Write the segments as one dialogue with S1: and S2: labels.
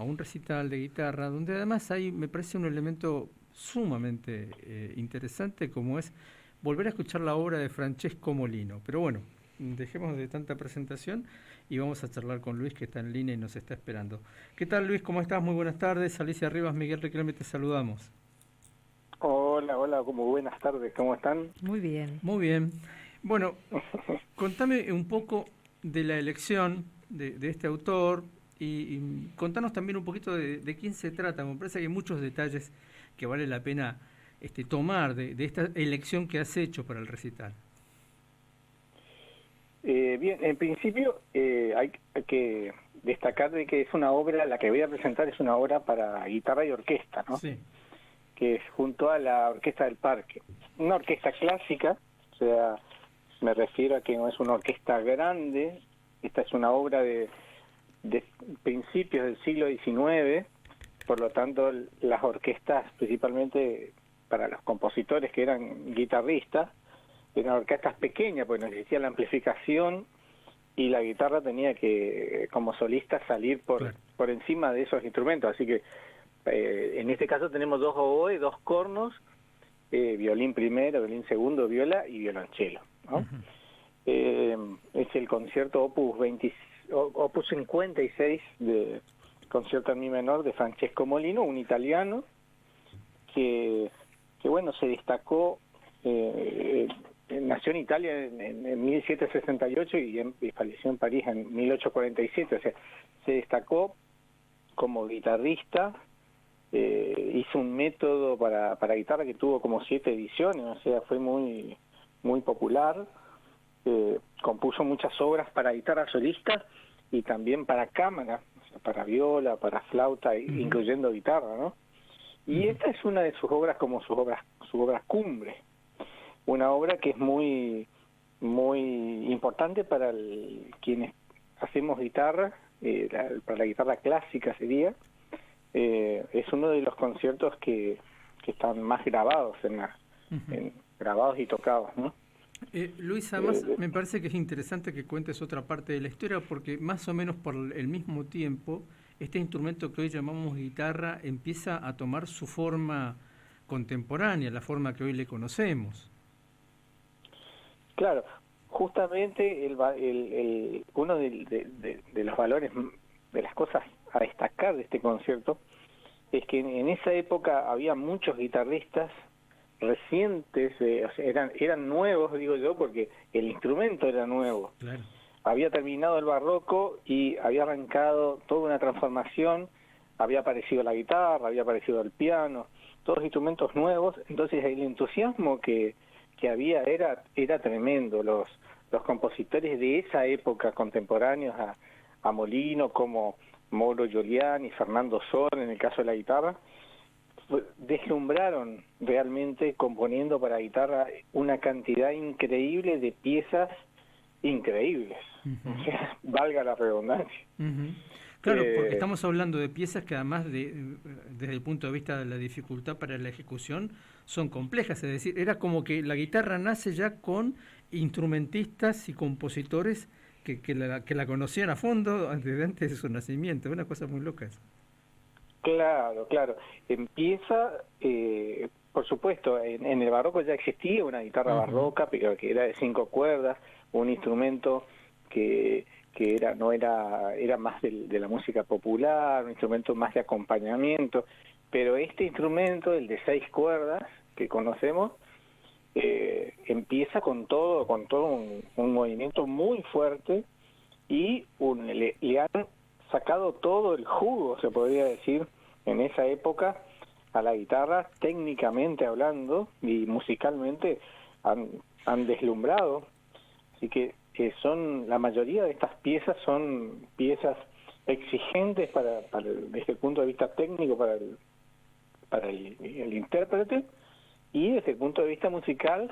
S1: un recital de guitarra, donde además hay, me parece, un elemento sumamente interesante, como es volver a escuchar la obra de Francesco Molino. Pero bueno, dejemos de tanta presentación y vamos a charlar con Luis, que está en línea y nos está esperando. ¿Qué tal, Luis? ¿Cómo estás? Muy buenas tardes. Alicia Rivas, Miguel Riquelme, te saludamos.
S2: Hola, hola, como buenas tardes, ¿cómo están?
S3: Muy bien.
S1: Muy bien. Bueno, contame un poco de la elección de este autor y contanos también un poquito de quién se trata. Me parece que hay muchos detalles que vale la pena tomar de esta elección que has hecho para el recital.
S2: Bien, en principio hay que destacar de que es una obra, la que voy a presentar es una obra para guitarra y orquesta, ¿no?
S1: Sí.
S2: Que es junto a la Orquesta del Parque. Una orquesta clásica, o sea, me refiero a que no es una orquesta grande, esta es una obra de principios del siglo XIX, por lo tanto las orquestas, principalmente para los compositores que eran guitarristas, eran orquestas pequeñas porque no existía la amplificación y la guitarra tenía que, como solista, salir por encima de esos instrumentos, así que en este caso tenemos 2 oboes, 2 cornos, violín primero, violín segundo, viola y violonchelo, ¿no? Uh-huh. Es el concierto opus 56 de concierto en mi menor de Francesco Molino, un italiano que bueno, se destacó, nació en Italia en 1768 y falleció en París en 1847, o sea, se destacó como guitarrista. Hizo un método para guitarra que tuvo como 7 ediciones, o sea, fue muy muy popular. Compuso muchas obras para guitarra solista y también para cámara, o sea, para viola, para flauta, incluyendo guitarra, ¿no? Y esta es una de sus obras, como su obra cumbre, una obra que es muy muy importante para quienes hacemos guitarra, para la guitarra clásica sería. Es uno de los conciertos que están más grabados grabados y tocados, ¿no?
S1: Luis, además me parece que es interesante que cuentes otra parte de la historia, porque más o menos por el mismo tiempo este instrumento que hoy llamamos guitarra empieza a tomar su forma contemporánea, la forma que hoy le conocemos.
S2: Claro, justamente uno de los valores, de las cosas a destacar de este concierto, es que en esa época había muchos guitarristas recientes, o sea, eran nuevos, digo yo, porque el instrumento era nuevo.
S1: Claro.
S2: Había terminado el barroco y había arrancado toda una transformación, había aparecido la guitarra, había aparecido el piano, todos instrumentos nuevos, entonces el entusiasmo que había era tremendo. Los compositores de esa época contemporáneos a Molino, como Mauro Giuliani, Fernando Sor, en el caso de la guitarra, deslumbraron realmente componiendo para guitarra una cantidad increíble de piezas increíbles. O sea, valga la redundancia.
S1: Claro, porque estamos hablando de piezas que además desde el punto de vista de la dificultad para la ejecución son complejas, es decir, era como que la guitarra nace ya con instrumentistas y compositores que la conocían a fondo desde antes de su nacimiento. Es una cosa muy loca eso.
S2: Claro. Empieza, por supuesto, en el barroco ya existía una guitarra barroca, pero que era de 5 cuerdas, un instrumento que era más de la música popular, un instrumento más de acompañamiento, pero este instrumento, el de 6 cuerdas que conocemos, empieza con todo un movimiento muy fuerte y le han sacado todo el jugo, se podría decir, en esa época a la guitarra, técnicamente hablando y musicalmente han deslumbrado. Así que la mayoría de estas piezas son piezas exigentes desde el punto de vista técnico para el intérprete, y desde el punto de vista musical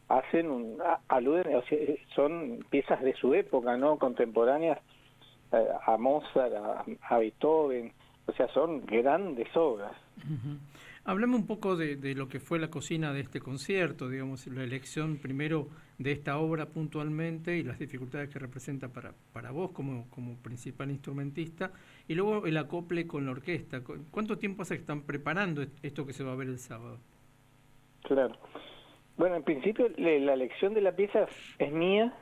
S2: aluden, o sea, son piezas de su época, ¿no? Contemporáneas a Mozart, a Beethoven, o sea, son grandes obras.
S1: Háblame un poco de lo que fue la cocina de este concierto, digamos, la elección primero de esta obra puntualmente y las dificultades que representa para vos como principal instrumentista, y luego el acople con la orquesta. ¿Cuánto tiempo hace que están preparando esto que se va a ver el sábado?
S2: Claro. Bueno, en principio la elección de la pieza es mía.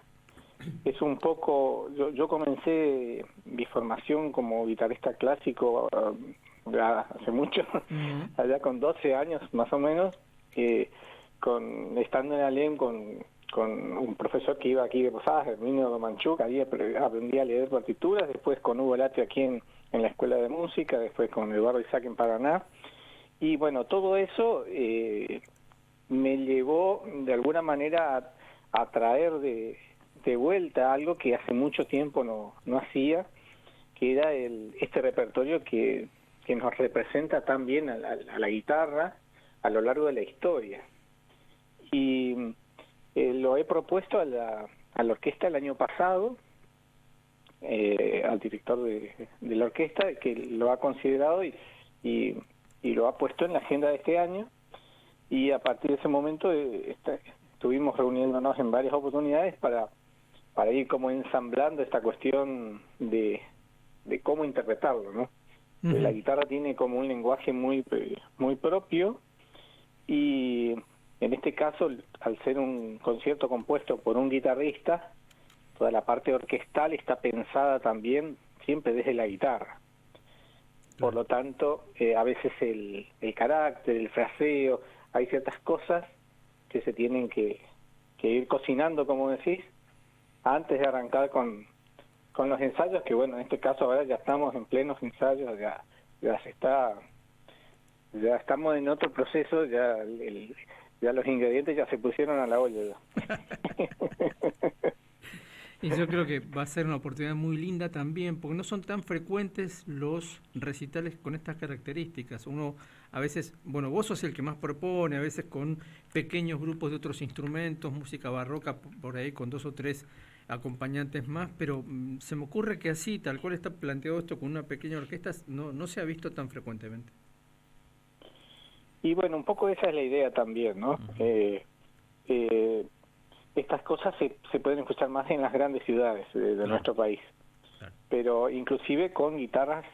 S2: Es un poco, yo comencé mi formación como guitarrista clásico ya hace mucho, allá con 12 años más o menos, estando en Alem con un profesor que iba aquí de Posadas, Herminio Domanchuk. Ahí aprendí a leer partituras, después con Hugo Late aquí en la Escuela de Música, después con Eduardo Isaac en Paraná, y bueno, todo eso me llevó de alguna manera a traer de vuelta algo que hace mucho tiempo no hacía, que era este repertorio que nos representa tan bien a la guitarra a lo largo de la historia. Y lo he propuesto a la orquesta el año pasado, al director de la orquesta, que lo ha considerado y lo ha puesto en la agenda de este año, y a partir de ese momento estuvimos reuniéndonos en varias oportunidades para ir como ensamblando esta cuestión de cómo interpretarlo, ¿no? Uh-huh. La guitarra tiene como un lenguaje muy propio, y en este caso, al ser un concierto compuesto por un guitarrista, toda la parte orquestal está pensada también siempre desde la guitarra. Por lo tanto, a veces el carácter, el fraseo, hay ciertas cosas que se tienen que ir cocinando, como decís, antes de arrancar con los ensayos, que bueno, en este caso ahora ya estamos en plenos ensayos, ya estamos en otro proceso, ya los ingredientes ya se pusieron a la olla.
S1: Y yo creo que va a ser una oportunidad muy linda también, porque no son tan frecuentes los recitales con estas características. Uno a veces, bueno, vos sos el que más propone, a veces con pequeños grupos de otros instrumentos, música barroca por ahí con 2 o 3 acompañantes más, pero se me ocurre que así, tal cual está planteado esto con una pequeña orquesta, no se ha visto tan frecuentemente.
S2: Y bueno, un poco esa es la idea también, ¿no? Uh-huh. Estas cosas se pueden escuchar más en las grandes ciudades de nuestro país, pero inclusive con guitarras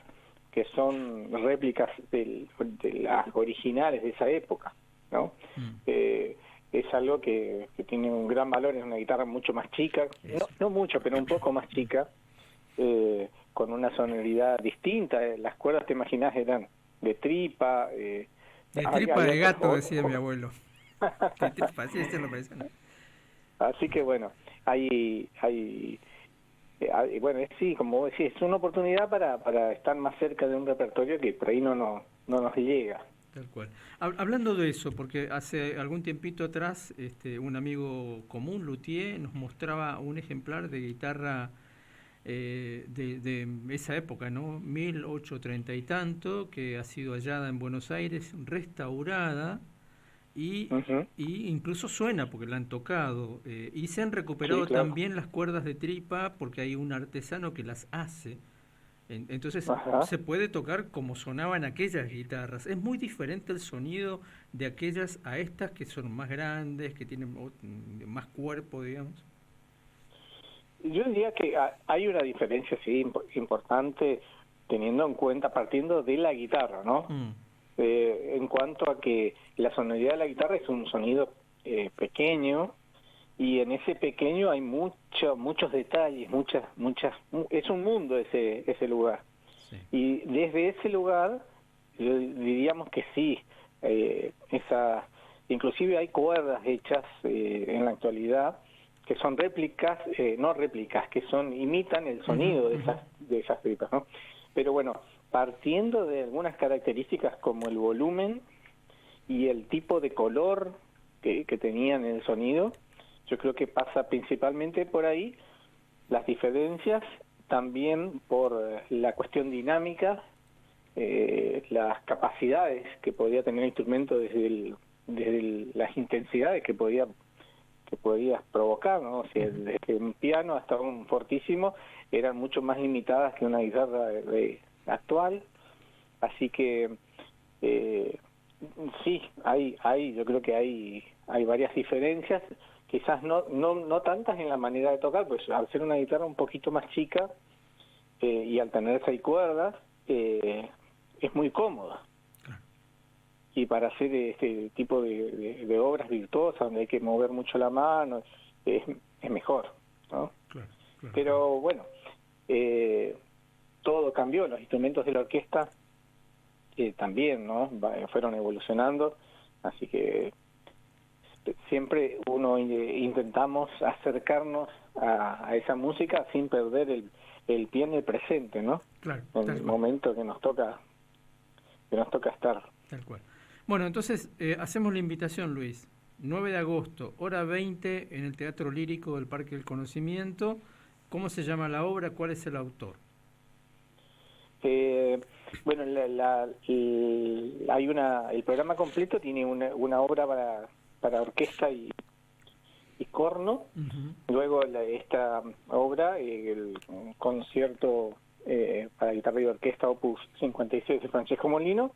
S2: que son réplicas de las originales de esa época, ¿no? Es algo que tiene un gran valor, es una guitarra mucho más chica, no mucho, pero un poco más chica, con una sonoridad distinta. Las cuerdas, te imaginás, eran de tripa.
S1: De tripa de gato, decía mi abuelo. De tripa, sí, lo parece, ¿no?
S2: Así que bueno, bueno, sí, como vos decís, es una oportunidad para estar más cerca de un repertorio que por ahí no nos llega.
S1: Tal cual. Hablando de eso, porque hace algún tiempito atrás un amigo común, luthier, nos mostraba un ejemplar de guitarra de esa época, ¿no? 1830 y tanto, que ha sido hallada en Buenos Aires, restaurada, y incluso suena porque la han tocado, y se han recuperado también las cuerdas de tripa porque hay un artesano que las hace. Entonces se puede tocar como sonaban aquellas guitarras. Es muy diferente el sonido de aquellas a estas que son más grandes, que tienen más cuerpo, digamos.
S2: Yo diría que hay una diferencia, sí, importante, teniendo en cuenta, partiendo de la guitarra, ¿no? En cuanto a que la sonoridad de la guitarra es un sonido pequeño, y en ese pequeño hay muchos detalles, es un mundo ese lugar. Sí. Y desde ese lugar diríamos que sí, inclusive hay cuerdas hechas en la actualidad que son réplicas, no réplicas, que imitan el sonido de esas tripas, ¿no? Pero bueno, partiendo de algunas características como el volumen y el tipo de color que tenían en el sonido, yo creo que pasa principalmente por ahí las diferencias, también por la cuestión dinámica, las capacidades que podía tener el instrumento desde las intensidades que podías provocar, ¿no? O sea, desde un piano hasta un fortísimo eran mucho más limitadas que una guitarra actual, así que Sí, yo creo que hay varias diferencias, quizás no tantas en la manera de tocar, pues al ser una guitarra un poquito más chica y al tener 6 cuerdas, es muy cómoda. Y para hacer este tipo de obras virtuosas, donde hay que mover mucho la mano, es mejor, ¿no?
S1: Claro, claro.
S2: Pero bueno, todo cambió, los instrumentos de la orquesta también, ¿no? Fueron evolucionando, así que siempre intentamos acercarnos a esa música sin perder el pie en el presente, ¿no?
S1: Claro,
S2: en el momento que nos toca estar.
S1: Tal cual. Bueno, entonces hacemos la invitación, Luis. 9 de agosto, hora 20, en el Teatro Lírico del Parque del Conocimiento. ¿Cómo se llama la obra? ¿Cuál es el autor?
S2: Bueno, el programa completo tiene una obra para orquesta y corno.
S1: Uh-huh.
S2: Luego esta obra, el concierto para guitarra y orquesta Opus 56 de Francesco Molino,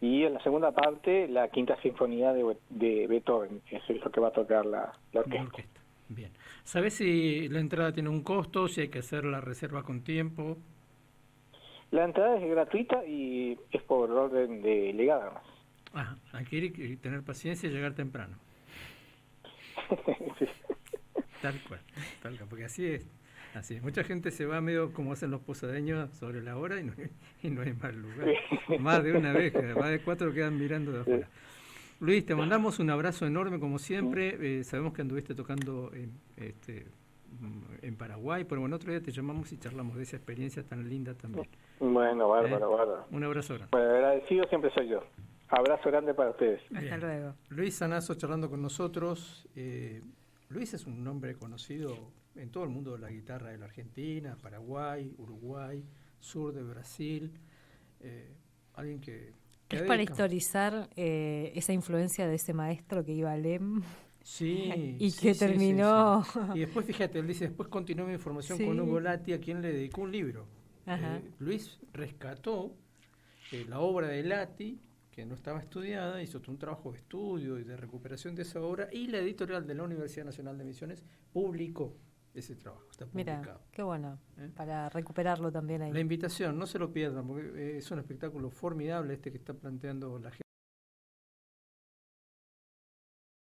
S2: y en la segunda parte la Quinta Sinfonía de Beethoven, que es lo que va a tocar la orquesta.
S1: Bien. ¿Sabes si la entrada tiene un costo, si hay que hacer la reserva con tiempo?
S2: La entrada es gratuita y es por orden de llegada.
S1: Hay que ir y tener paciencia y llegar temprano.
S2: Sí.
S1: Tal cual, porque así es. Mucha gente se va medio como hacen los posadeños sobre la hora y no hay más lugar. Más de una vez, más de 4 quedan mirando de afuera. Luis, te mandamos un abrazo enorme como siempre. Sabemos que anduviste tocando en Paraguay, pero bueno, otro día te llamamos y charlamos de esa experiencia tan linda también.
S2: Bueno, bárbaro.
S1: Un abrazo grande.
S2: Bueno, agradecido siempre soy yo. Abrazo grande para ustedes.
S3: Hasta luego.
S1: Luis Sanazo charlando con nosotros. Luis es un nombre conocido en todo el mundo de la guitarra de la Argentina, Paraguay, Uruguay, sur de Brasil. Alguien que
S3: es para historizar esa influencia de ese maestro que iba a LEM.
S1: Sí.
S3: Y que terminó.
S1: Sí. Y después, fíjate, él dice, después continuó mi información con Hugo Latti, a quien le dedicó un libro. Luis rescató la obra de Latti, que no estaba estudiada, hizo todo un trabajo de estudio y de recuperación de esa obra, y la editorial de la Universidad Nacional de Misiones publicó ese trabajo, está publicado.
S3: Mira, qué bueno, para recuperarlo también ahí.
S1: La invitación, no se lo pierdan, porque es un espectáculo formidable que está planteando la gente.